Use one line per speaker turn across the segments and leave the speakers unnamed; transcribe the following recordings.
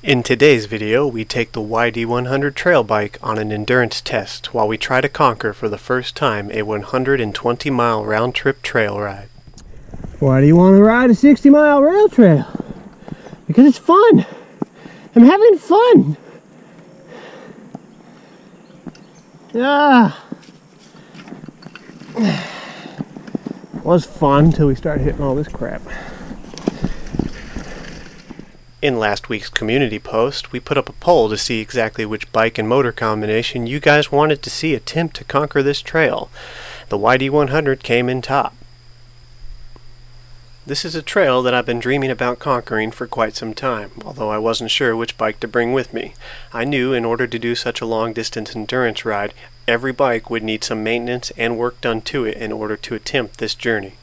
In today's video, we take the YD100 trail bike on an endurance test while we try to conquer for the first time a 120-mile round-trip trail ride.
Why do you want to ride a 60-mile rail trail? Because it's fun. I'm having fun. It was fun until we started hitting all this crap.
In last week's community post, we put up a poll to see exactly which bike and motor combination you guys wanted to see attempt to conquer this trail. The YD100 came in top. This is a trail that I've been dreaming about conquering for quite some time, although I wasn't sure which bike to bring with me. I knew in order to do such a long-distance endurance ride, every bike would need some maintenance and work done to it in order to attempt this journey.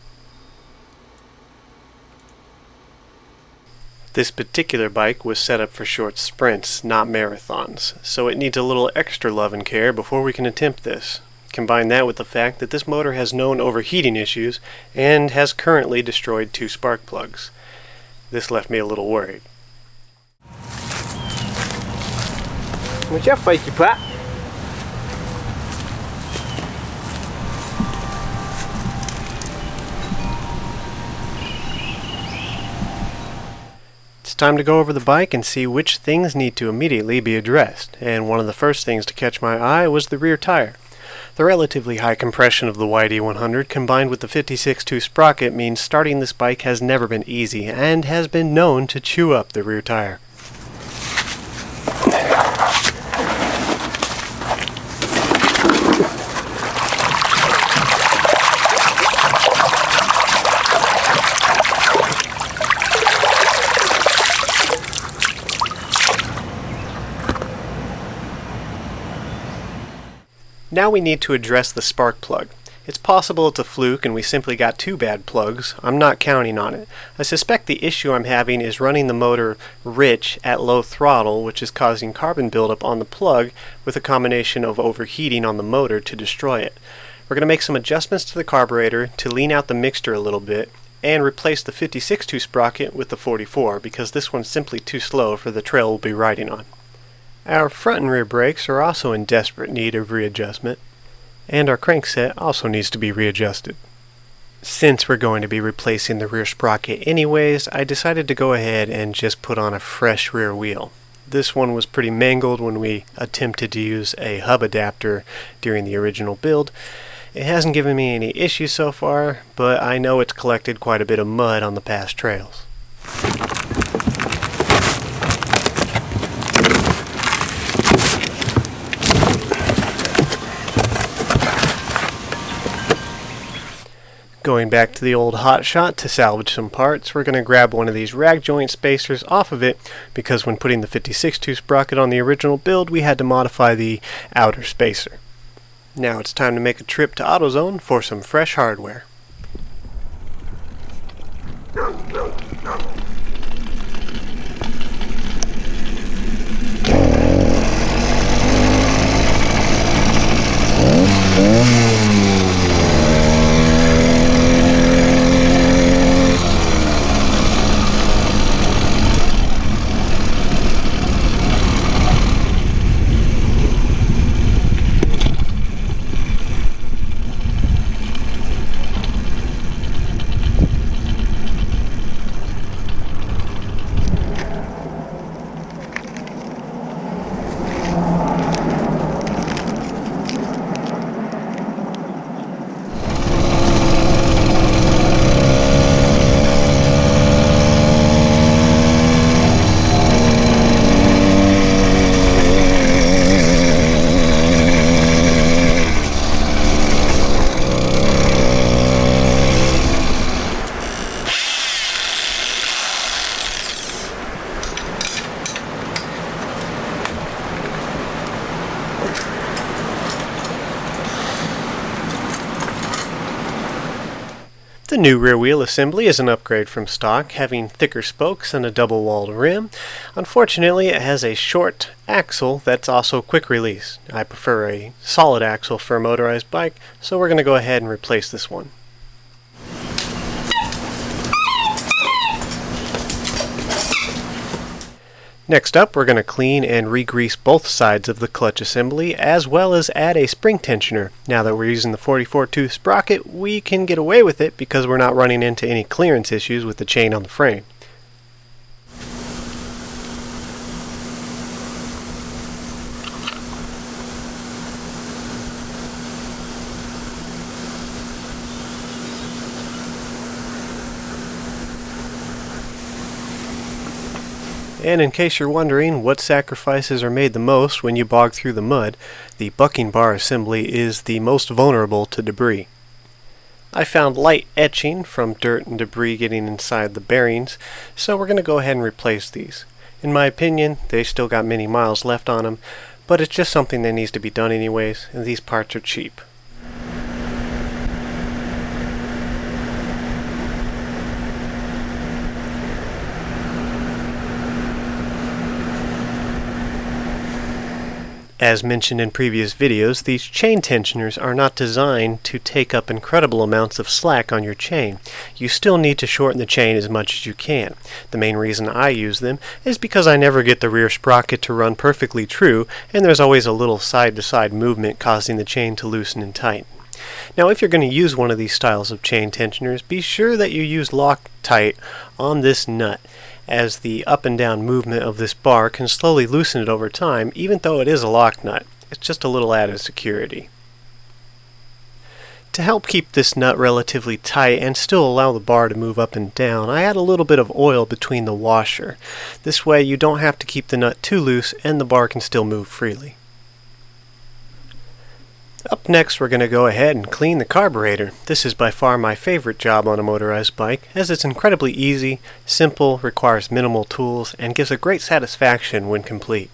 This particular bike was set up for short sprints, not marathons, so it needs a little extra love and care before we can attempt this. Combine that with the fact that this motor has known overheating issues and has currently destroyed 2 spark plugs. This left me a little worried.
Watch out, Mikey Pat.
It's time to go over the bike and see which things need to immediately be addressed, and one of the first things to catch my eye was the rear tire. The relatively high compression of the YD100 combined with the 56.2 sprocket means starting this bike has never been easy and has been known to chew up the rear tire. Now we need to address the spark plug. It's possible it's a fluke and we simply got 2 bad plugs. I'm not counting on it. I suspect the issue I'm having is running the motor rich at low throttle, which is causing carbon buildup on the plug with a combination of overheating on the motor to destroy it. We're going to make some adjustments to the carburetor to lean out the mixture a little bit and replace the 56.2 sprocket with the 44 because this one's simply too slow for the trail we'll be riding on. Our front and rear brakes are also in desperate need of readjustment, and our crankset also needs to be readjusted. Since we're going to be replacing the rear sprocket anyways, I decided to go ahead and just put on a fresh rear wheel. This one was pretty mangled when we attempted to use a hub adapter during the original build. It hasn't given me any issues so far, but I know it's collected quite a bit of mud on the past trails. Going back to the old hotshot to salvage some parts, we're going to grab one of these rag joint spacers off of it because when putting the 56.2 sprocket on the original build, we had to modify the outer spacer. Now it's time to make a trip to AutoZone for some fresh hardware. The new rear wheel assembly is an upgrade from stock, having thicker spokes and a double-walled rim. Unfortunately, it has a short axle that's also quick release. I prefer a solid axle for a motorized bike, so we're going to go ahead and replace this one. Next up, we're going to clean and re-grease both sides of the clutch assembly, as well as add a spring tensioner. Now that we're using the 44 tooth sprocket, we can get away with it because we're not running into any clearance issues with the chain on the frame. And in case you're wondering what sacrifices are made the most when you bog through the mud, the bucking bar assembly is the most vulnerable to debris. I found light etching from dirt and debris getting inside the bearings, so we're going to go ahead and replace these. In my opinion, they still got many miles left on them, but it's just something that needs to be done anyways, and these parts are cheap. As mentioned in previous videos, these chain tensioners are not designed to take up incredible amounts of slack on your chain. You still need to shorten the chain as much as you can. The main reason I use them is because I never get the rear sprocket to run perfectly true, and there's always a little side-to-side movement causing the chain to loosen and tighten. Now, if you're going to use one of these styles of chain tensioners, be sure that you use Loctite on this nut, as the up and down movement of this bar can slowly loosen it over time, even though it is a lock nut. It's just a little added security. To help keep this nut relatively tight and still allow the bar to move up and down, I add a little bit of oil between the washer. This way you don't have to keep the nut too loose and the bar can still move freely. Up next, we're going to go ahead and clean the carburetor. This is by far my favorite job on a motorized bike, as it's incredibly easy, simple, requires minimal tools, and gives a great satisfaction when complete.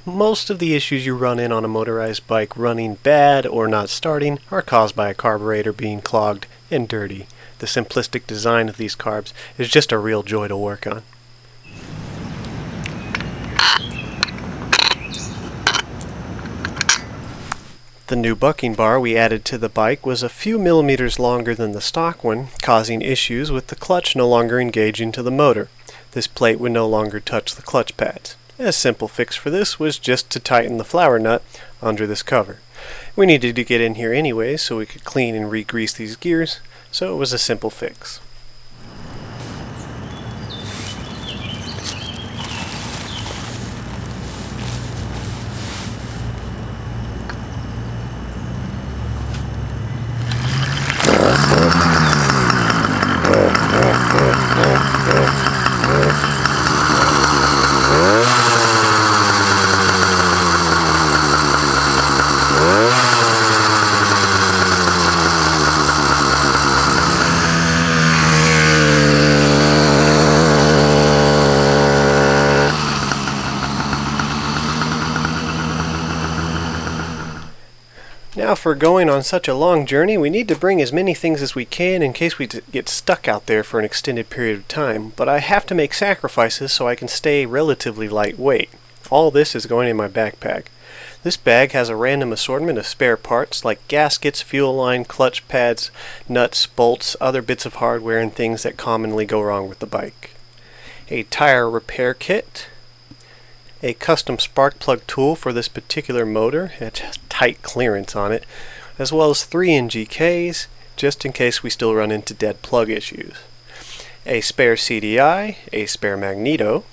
Most of the issues you run in on a motorized bike running bad or not starting are caused by a carburetor being clogged and dirty. The simplistic design of these carbs is just a real joy to work on. The new bucking bar we added to the bike was a few millimeters longer than the stock one, causing issues with the clutch no longer engaging to the motor. This plate would no longer touch the clutch pads. A simple fix for this was just to tighten the flower nut under this cover. We needed to get in here anyways so we could clean and re-grease these gears, so it was a simple fix. Now, for going on such a long journey, we need to bring as many things as we can in case we get stuck out there for an extended period of time, but I have to make sacrifices so I can stay relatively lightweight. All this is going in my backpack. This bag has a random assortment of spare parts like gaskets, fuel line, clutch pads, nuts, bolts, other bits of hardware, and things that commonly go wrong with the bike. A tire repair kit. A custom Sparkplug tool for this particular motor. It has tight clearance on it, as well as 3 NGKs, just in case we still run into dead plug issues. A spare CDI, a spare magneto,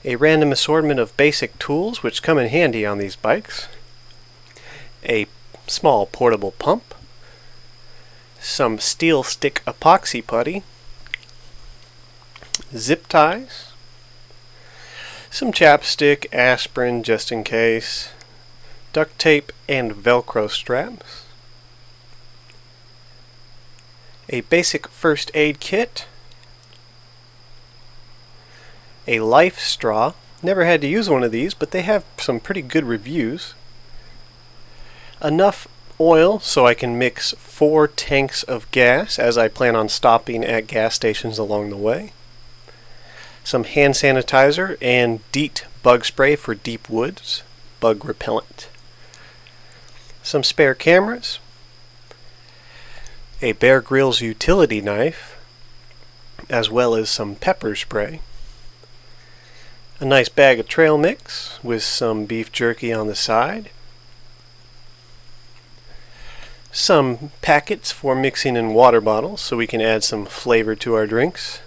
a random assortment of basic tools which come in handy on these bikes, a small portable pump, some steel stick epoxy putty, zip ties, some chapstick, aspirin just in case, duct tape and Velcro straps, a basic first aid kit, a life straw. Never had to use one of these, but they have some pretty good reviews. Enough oil so I can mix 4 tanks of gas, as I plan on stopping at gas stations along the way. Some hand sanitizer and DEET bug spray for deep woods, bug repellent. Some spare cameras, a Bear Grylls utility knife, as well as some pepper spray, a nice bag of trail mix with some beef jerky on the side, some packets for mixing in water bottles so we can add some flavor to our drinks,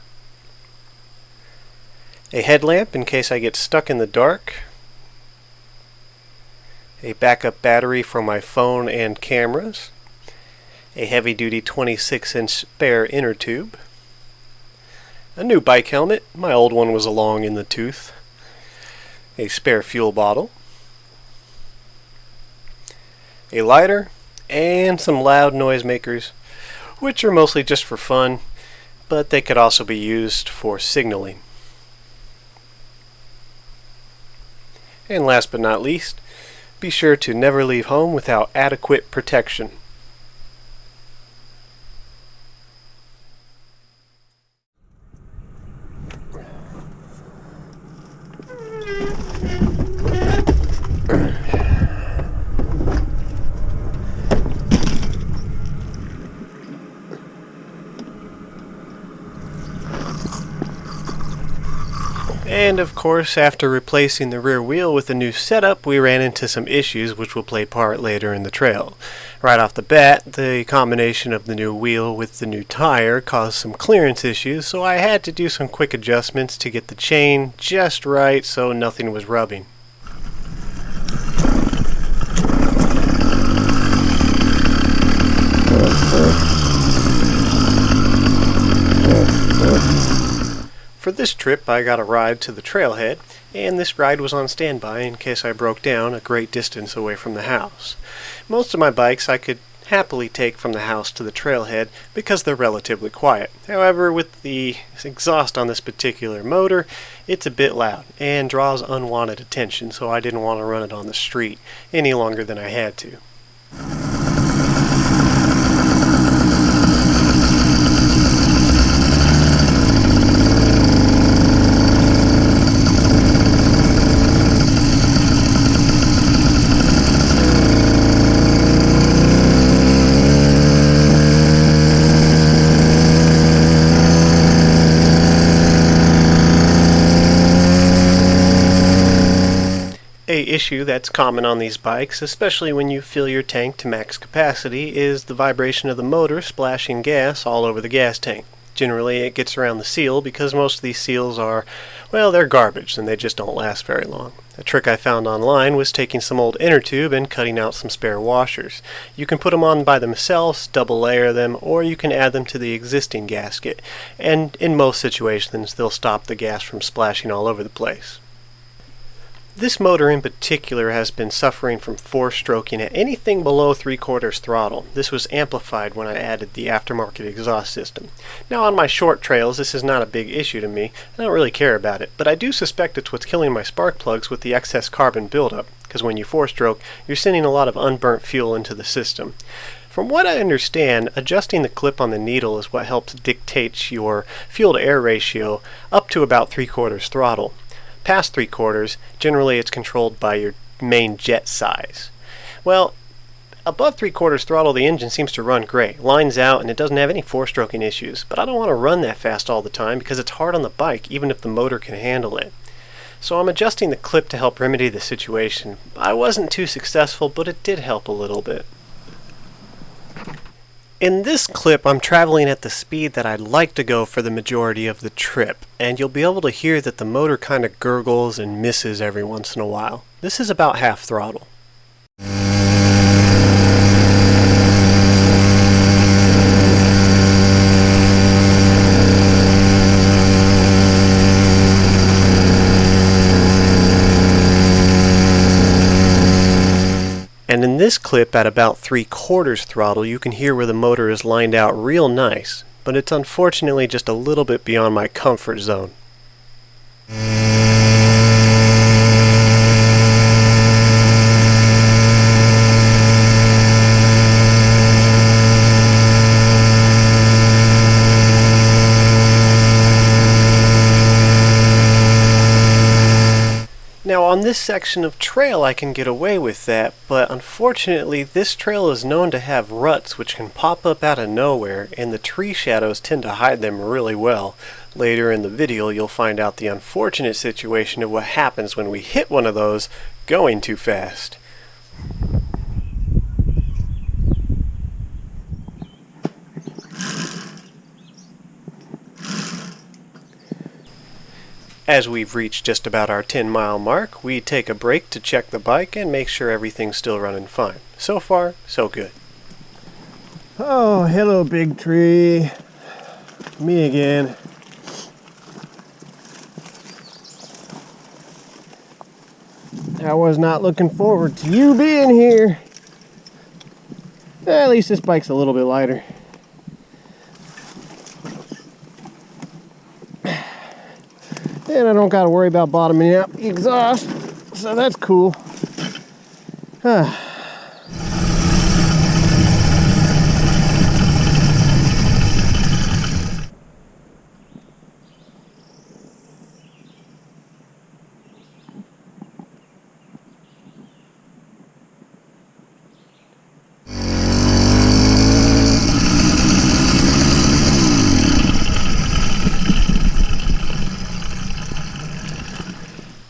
a headlamp in case I get stuck in the dark, a backup battery for my phone and cameras, a heavy-duty 26-inch spare inner tube, a new bike helmet, my old one was long in the tooth, a spare fuel bottle, a lighter, and some loud noisemakers, which are mostly just for fun, but they could also be used for signaling. And last but not least, be sure to never leave home without adequate protection. And of course, after replacing the rear wheel with a new setup, we ran into some issues which will play part later in the trail. Right off the bat, the combination of the new wheel with the new tire caused some clearance issues, so I had to do some quick adjustments to get the chain just right so nothing was rubbing. For this trip, I got a ride to the trailhead, and this ride was on standby in case I broke down a great distance away from the house. Most of my bikes I could happily take from the house to the trailhead because they're relatively quiet. However, with the exhaust on this particular motor, it's a bit loud and draws unwanted attention, so I didn't want to run it on the street any longer than I had to. A issue that's common on these bikes, especially when you fill your tank to max capacity, is the vibration of the motor splashing gas all over the gas tank. Generally it gets around the seal because most of these seals are, well, they're garbage and they just don't last very long. A trick I found online was taking some old inner tube and cutting out some spare washers. You can put them on by themselves, double layer them, or you can add them to the existing gasket, and in most situations they'll stop the gas from splashing all over the place. This motor in particular has been suffering from four-stroking at anything below 3/4 throttle. This was amplified when I added the aftermarket exhaust system. Now on my short trails this is not a big issue to me. I don't really care about it, but I do suspect it's what's killing my spark plugs with the excess carbon buildup, because when you four-stroke you're sending a lot of unburnt fuel into the system. From what I understand, adjusting the clip on the needle is what helps dictate your fuel-to-air ratio up to about 3/4 throttle. Past 3/4, generally it's controlled by your main jet size. Well, above 3/4 throttle the engine seems to run great, lines out, and it doesn't have any four-stroking issues, but I don't want to run that fast all the time because it's hard on the bike even if the motor can handle it. So I'm adjusting the clip to help remedy the situation. I wasn't too successful, but it did help a little bit. In this clip, I'm traveling at the speed that I'd like to go for the majority of the trip, and you'll be able to hear that the motor kind of gurgles and misses every once in a while. This is about half throttle. And in this clip at about 3/4 throttle you can hear where the motor is lined out real nice, but it's unfortunately just a little bit beyond my comfort zone. Now on this section of trail I can get away with that, but unfortunately this trail is known to have ruts which can pop up out of nowhere, and the tree shadows tend to hide them really well. Later in the video you'll find out the unfortunate situation of what happens when we hit one of those going too fast. As we've reached just about our 10-mile mark, we take a break to check the bike and make sure everything's still running fine. So far, so good.
Oh, hello, big tree. Me again. I was not looking forward to you being here. At least this bike's a little bit lighter. And I don't got to worry about bottoming out the exhaust, so that's cool.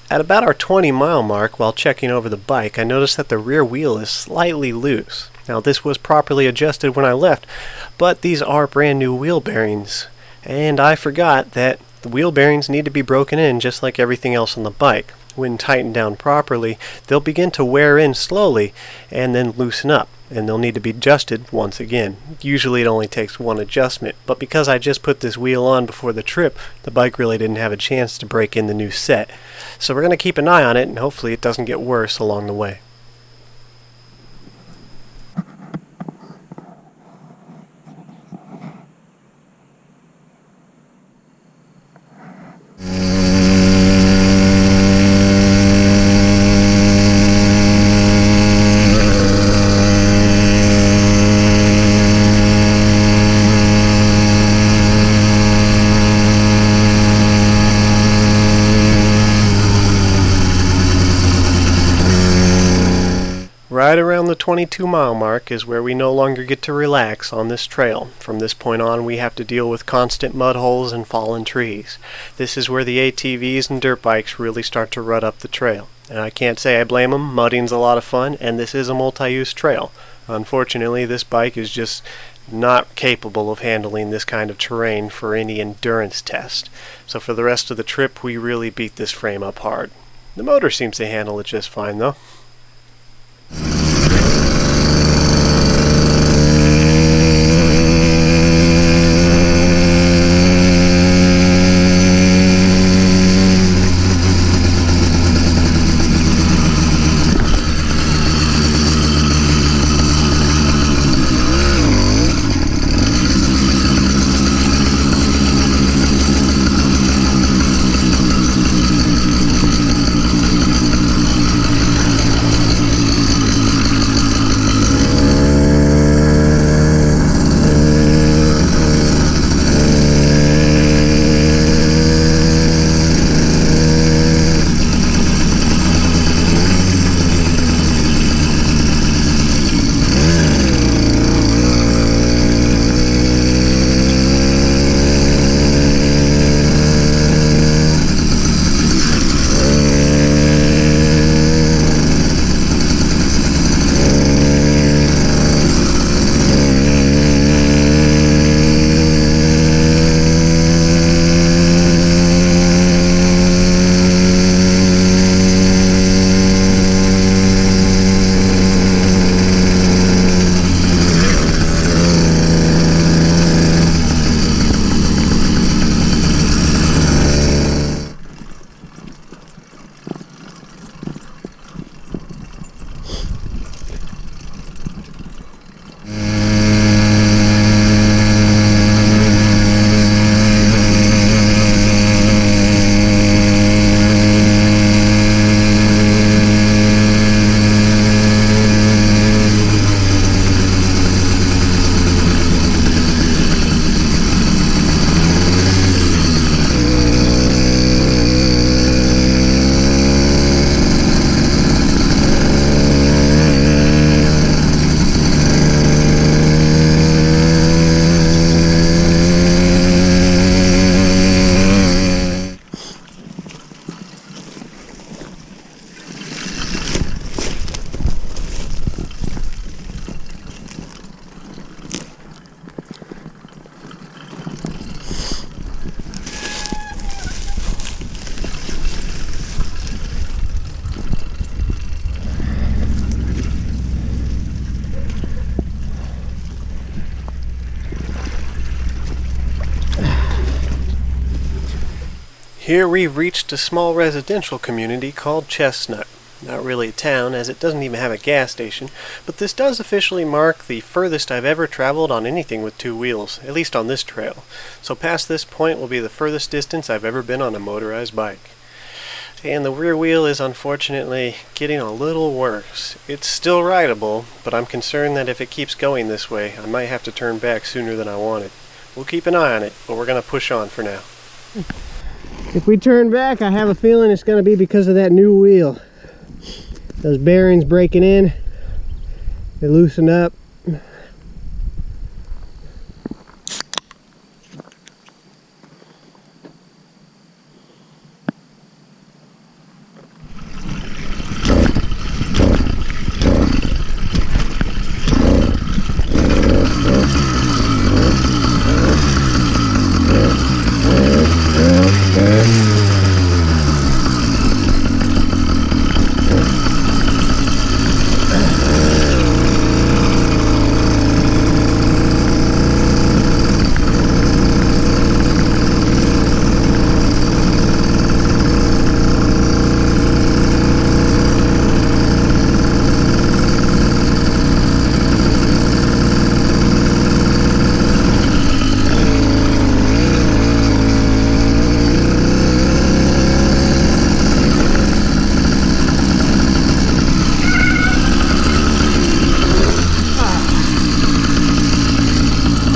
At about our 20-mile mark, while checking over the bike, I noticed that the rear wheel is slightly loose. Now this was properly adjusted when I left, but these are brand new wheel bearings, and I forgot that the wheel bearings need to be broken in just like everything else on the bike. When tightened down properly, they'll begin to wear in slowly and then loosen up, and they'll need to be adjusted once again. Usually it only takes one adjustment, but because I just put this wheel on before the trip, the bike really didn't have a chance to break in the new set. So we're going to keep an eye on it, and hopefully it doesn't get worse along the way. Right around the 22-mile mark is where we no longer get to relax on this trail. From this point on, we have to deal with constant mud holes and fallen trees. This is where the ATVs and dirt bikes really start to rut up the trail. And I can't say I blame them. Mudding's a lot of fun, and this is a multi-use trail. Unfortunately, this bike is just not capable of handling this kind of terrain for any endurance test. So for the rest of the trip, we really beat this frame up hard. The motor seems to handle it just fine, though. Here we've reached a small residential community called Chestnut. Not really a town, as it doesn't even have a gas station, but this does officially mark the furthest I've ever traveled on anything with two wheels, at least on this trail. So past this point will be the furthest distance I've ever been on a motorized bike. And the rear wheel is unfortunately getting a little worse. It's still rideable, but I'm concerned that if it keeps going this way, I might have to turn back sooner than I wanted. We'll keep an eye on it, but we're going to push on for now.
If we turn back, I have a feeling it's going to be because of that new wheel. Those bearings breaking in, they loosen up.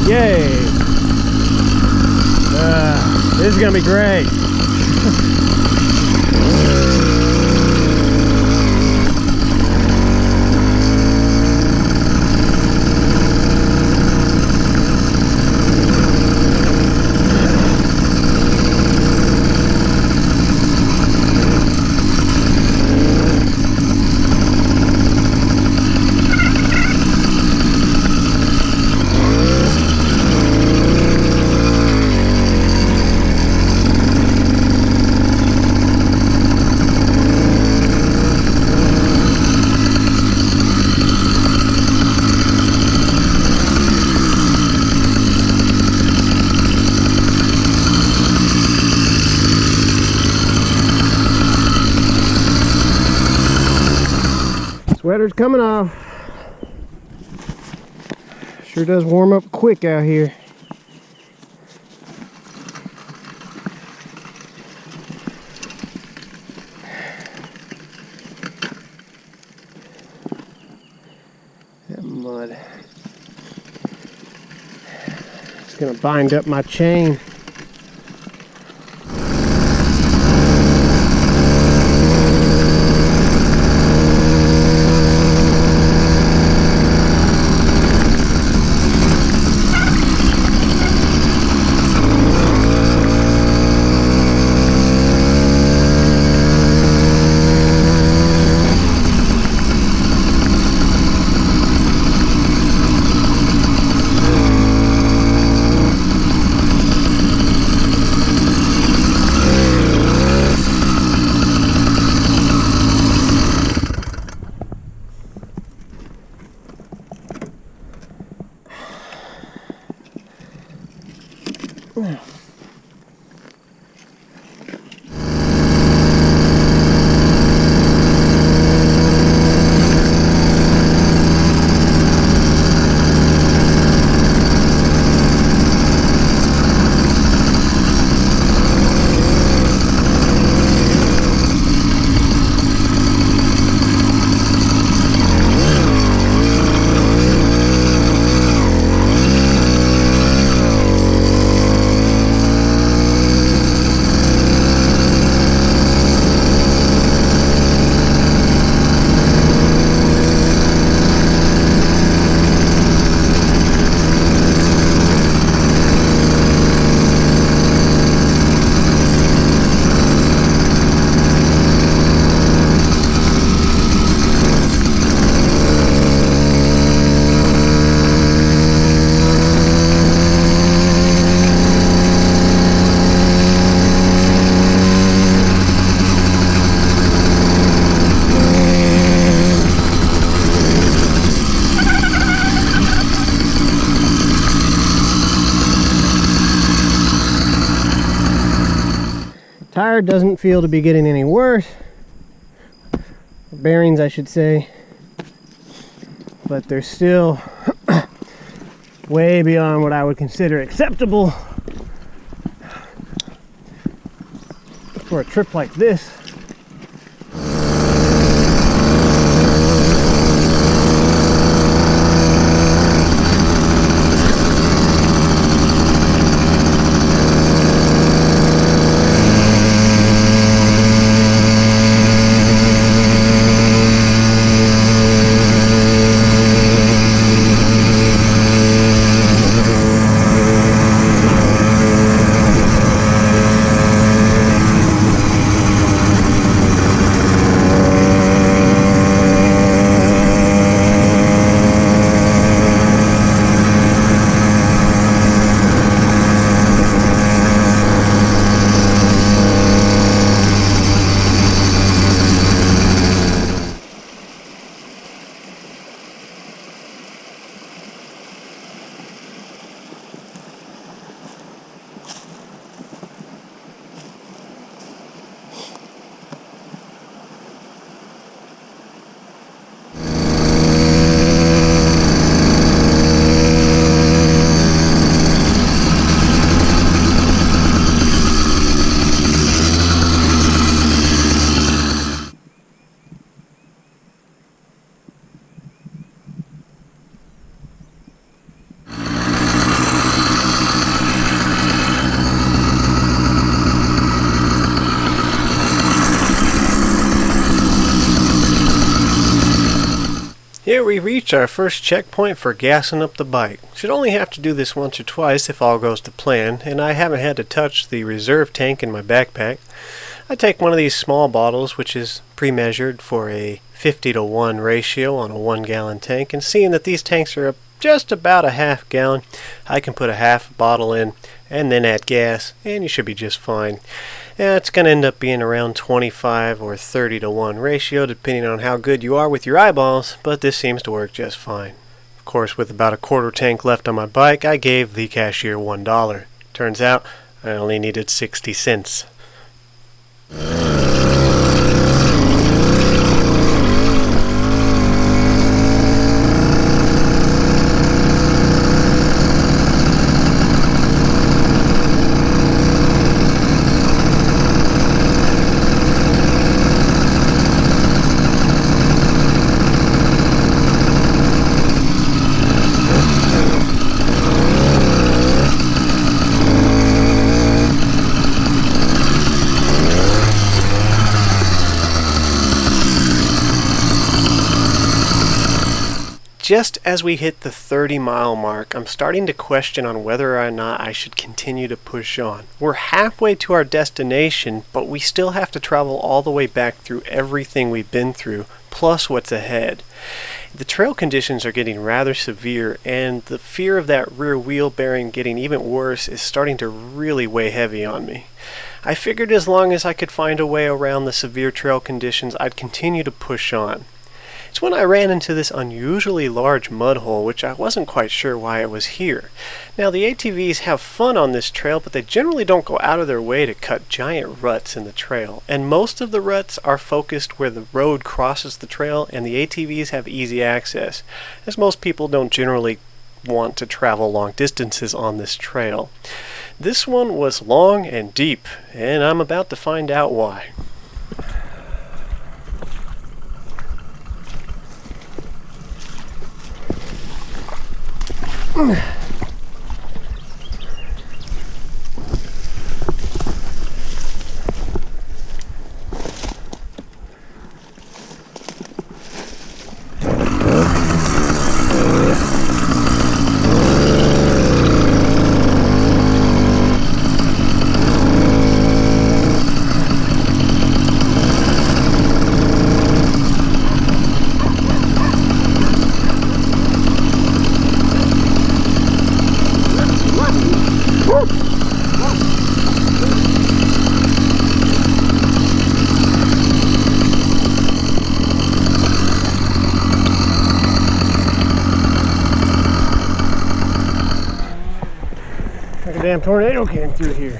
Yay! This is gonna be great. Sweater's coming off. Sure does warm up quick out here. That mud. It's gonna bind up my chain. Tire doesn't feel to be getting any worse. Bearings, I should say. But they're still way beyond what I would consider acceptable for a trip like this. Here we reach our first checkpoint for gassing up the bike. Should only have to do this once or twice if all goes to plan, and I haven't had to touch the reserve tank in my backpack. I take one of these small bottles, which is pre-measured for a 50-to-1 ratio on a 1-gallon tank, and seeing that these tanks are just about a half gallon, I can put a half bottle in and then add gas, and you should be just fine. It's going to end up being around 25 or 30-to-1 ratio, depending on how good you are with your eyeballs, but this seems to work just fine. Of course, with about a quarter tank left on my bike, I gave the cashier $1. Turns out, I only needed 60 cents. Just as we hit the 30-mile mark, I'm starting to question on whether or not I should continue to push on. We're halfway to our destination, but we still have to travel all the way back through everything we've been through, plus what's ahead. The trail conditions are getting rather severe, and the fear of that rear wheel bearing getting even worse is starting to really weigh heavy on me. I figured as long as I could find a way around the severe trail conditions, I'd continue to push on. It's when I ran into this unusually large mud hole, which I wasn't quite sure why it was here. Now, the ATVs have fun on this trail, but they generally don't go out of their way to cut giant ruts in the trail. And most of the ruts are focused where the road crosses the trail, and the ATVs have easy access, as most people don't generally want to travel long distances on this trail. This one was long and deep, and I'm about to find out why. Like a damn tornado came through here.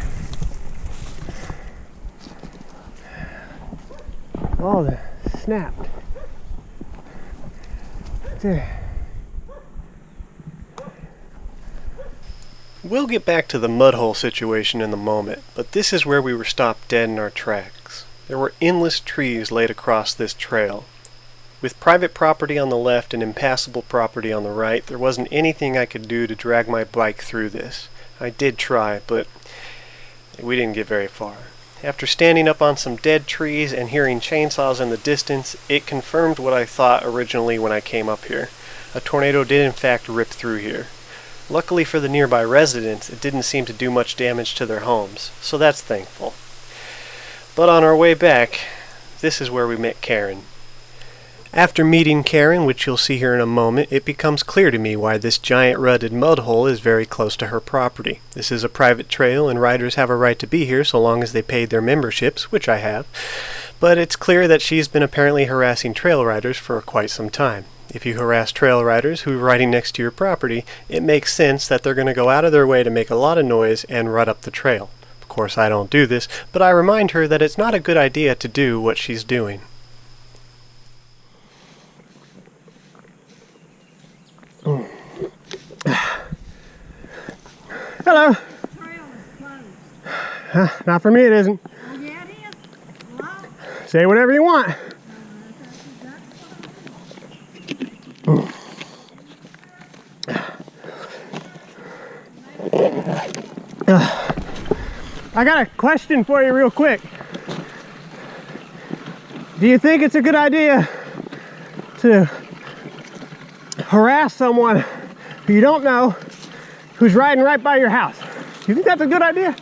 Oh, the snapped. There. We'll get back to the mud hole situation in a moment, but this is where we were stopped dead in our tracks. There were endless trees laid across this trail. With private property on the left and impassable property on the right, there wasn't anything I could do to drag my bike through this. I did try, but we didn't get very far. After standing up on some dead trees and hearing chainsaws in the distance, it confirmed what I thought originally when I came up here. A tornado did in fact rip through here. Luckily for the nearby residents, it didn't seem to do much damage to their homes, so that's thankful. But on our way back, this is where we met Karen. After meeting Karen, which you'll see here in a moment, it becomes clear to me why this giant rutted mud hole is very close to her property. This is a private trail and riders have a right to be here so long as they paid their memberships, which I have. But it's clear that she's been apparently harassing trail riders for quite some time. If you harass trail riders who are riding next to your property, it makes sense that they're going to go out of their way to make a lot of noise and rut up the trail. Of course, I don't do this, but I remind her that it's not a good idea to do what she's doing. Hello. Not for me, it isn't.
Oh, yeah, it is. Hello?
Say whatever you want. I got a question for you real quick. Do you think it's a good idea to harass someone who you don't know who's riding right by your house? Do you think that's a good idea?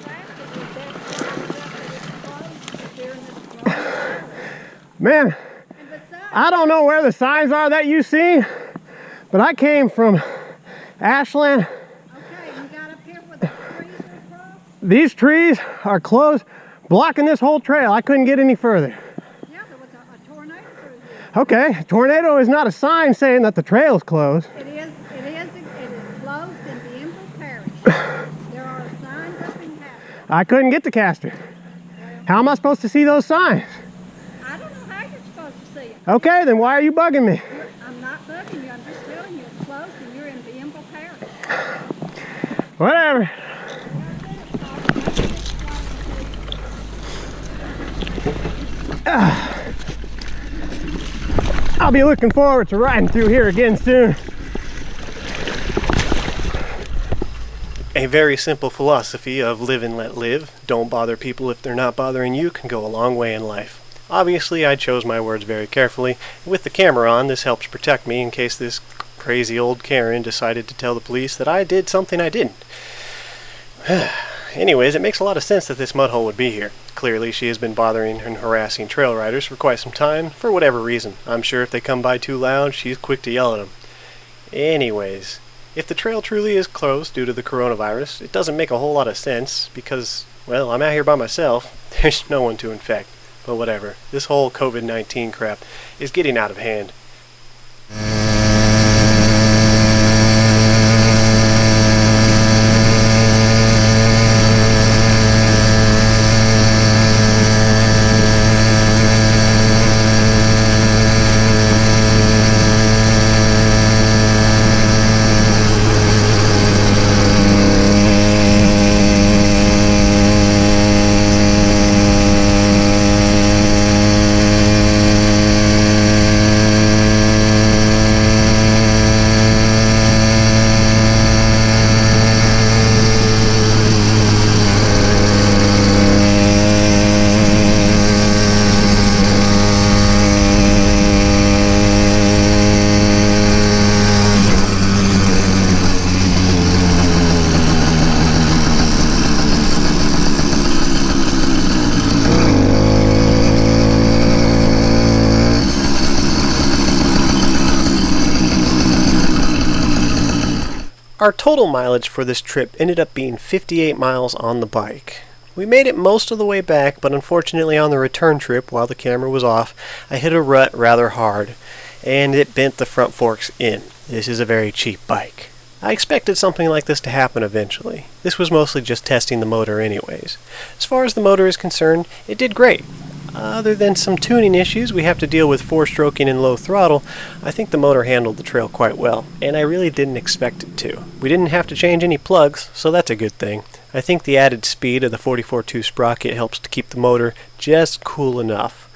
Man, I don't know where the signs are that you see, but I came from Ashland.
Okay, you got up here with the trees across?
These trees are closed, blocking this whole trail. I couldn't get any further.
Yeah, there was a tornado through here.
Okay, a tornado is not a sign saying that the trail's closed.
It is closed in Bienville Parish. There are signs up in Happy.
I couldn't get to Castor. How am I supposed to see those signs?
I don't know how you're supposed to see it.
Okay, then why are you bugging me?
I'm not bugging you, I'm just telling you it's closed and you're in Bienville Parish.
Whatever. I'll be looking forward to riding through here again soon. A very simple philosophy of live and let live, don't bother people if they're not bothering you, can go a long way in life. Obviously, I chose my words very carefully. With the camera on, this helps protect me in case this crazy old Karen decided to tell the police that I did something I didn't. Anyways, it makes a lot of sense that this mud hole would be here. Clearly, she has been bothering and harassing trail riders for quite some time, for whatever reason. I'm sure if they come by too loud, she's quick to yell at them. Anyways, if the trail truly is closed due to the coronavirus, it doesn't make a whole lot of sense because, well, I'm out here by myself. There's no one to infect. But whatever, this whole COVID-19 crap is getting out of hand. Our total mileage for this trip ended up being 58 miles on the bike. We made it most of the way back, but unfortunately on the return trip, while the camera was off, I hit a rut rather hard, and it bent the front forks in. This is a very cheap bike. I expected something like this to happen eventually. This was mostly just testing the motor anyways. As far as the motor is concerned, it did great.
Other than some tuning issues we have to deal with 4-stroking and low throttle, I think the motor handled the trail quite well, and I really didn't expect it to. We didn't have to change any plugs, so that's a good thing. I think the added speed of the 44.2 sprocket helps to keep the motor just cool enough.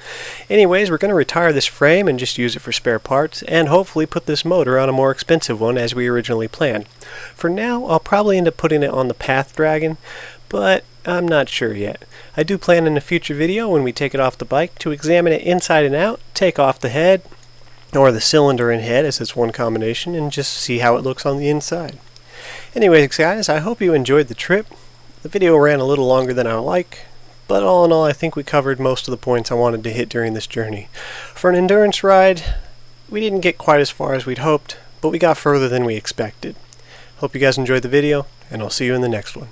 Anyways, we're going to retire this frame and just use it for spare parts, and hopefully put this motor on a more expensive one as we originally planned. For now, I'll probably end up putting it on the Path Dragon, but I'm not sure yet. I do plan in a future video when we take it off the bike to examine it inside and out, take off the head, or the cylinder and head as it's one combination, and just see how it looks on the inside. Anyways guys, I hope you enjoyed the trip. The video ran a little longer than I like, but all in all I think we covered most of the points I wanted to hit during this journey. For an endurance ride, we didn't get quite as far as we'd hoped, but we got further than we expected. Hope you guys enjoyed the video, and I'll see you in the next one.